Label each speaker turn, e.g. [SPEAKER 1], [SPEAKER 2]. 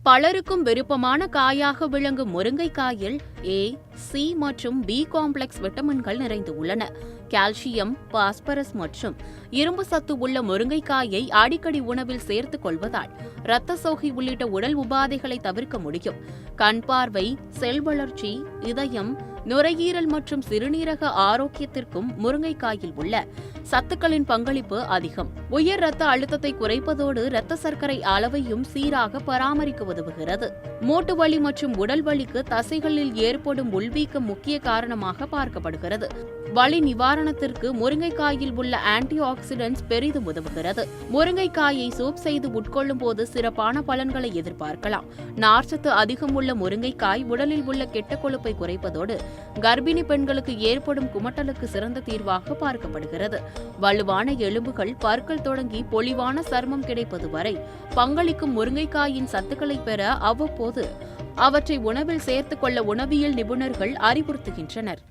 [SPEAKER 1] பலருக்கும் விருப்பமான காயாக விளங்கும் முருங்கைக்காயில் ஏ, சி மற்றும் பி காம்ப்ளெக்ஸ் விட்டமின்கள் நிறைந்து உள்ளன. கால்சியம், பாஸ்பரஸ் மற்றும் இரும்பு சத்து உள்ள முருங்கைக்காயை அடிக்கடி உணவில் சேர்த்துக் கொள்வதால் இரத்த சோகை உள்ளிட்ட உடல் உபாதைகளை தவிர்க்க முடியும். கண் பார்வை, செல் வளர்ச்சி, இதயம், நுரையீரல் மற்றும் சிறுநீரக ஆரோக்கியத்திற்கும் முருங்கைக்காயில் உள்ள சத்துக்களின் பங்களிப்பு அதிகம். உயர் இரத்த அழுத்தத்தை குறைப்பதோடு இரத்த சர்க்கரை அளவையும் சீராக பராமரிக்க உதவுகிறது. மூட்டு வலி மற்றும் உடல் வலிக்கு தசைகளில் ஏற்படும் உள்வீக்கம் முக்கிய காரணமாக பார்க்கப்படுகிறது. வலி நிவாரணத்திற்கு முருங்கைக்காயில் உள்ள ஆன்டி ஆக்சிடென்ட்ஸ் பெரிதும் உதவுகிறது. முருங்கைக்காயை சூப் செய்து உட்கொள்ளும் போது சிறப்பான பலன்களை எதிர்பார்க்கலாம். நார்ச்சத்து அதிகம் உள்ள முருங்கைக்காய் உடலில் உள்ள கெட்ட கொழுப்பை குறைப்பதோடு கர்ப்பிணி பெண்களுக்கு ஏற்படும் குமட்டலுக்கு சிறந்த தீர்வாக பார்க்கப்படுகிறது. வலுவான எலும்புகள், பற்கள் தொடங்கி பொலிவான சருமம் கிடைப்பது வரை பங்களிக்கும் முருங்கைக்காயின் சத்துக்களை பெற அவ்வப்போது அவற்றை உணவில் சேர்த்துக் கொள்ள உணவியல் நிபுணர்கள் அறிவுறுத்துகின்றனர்.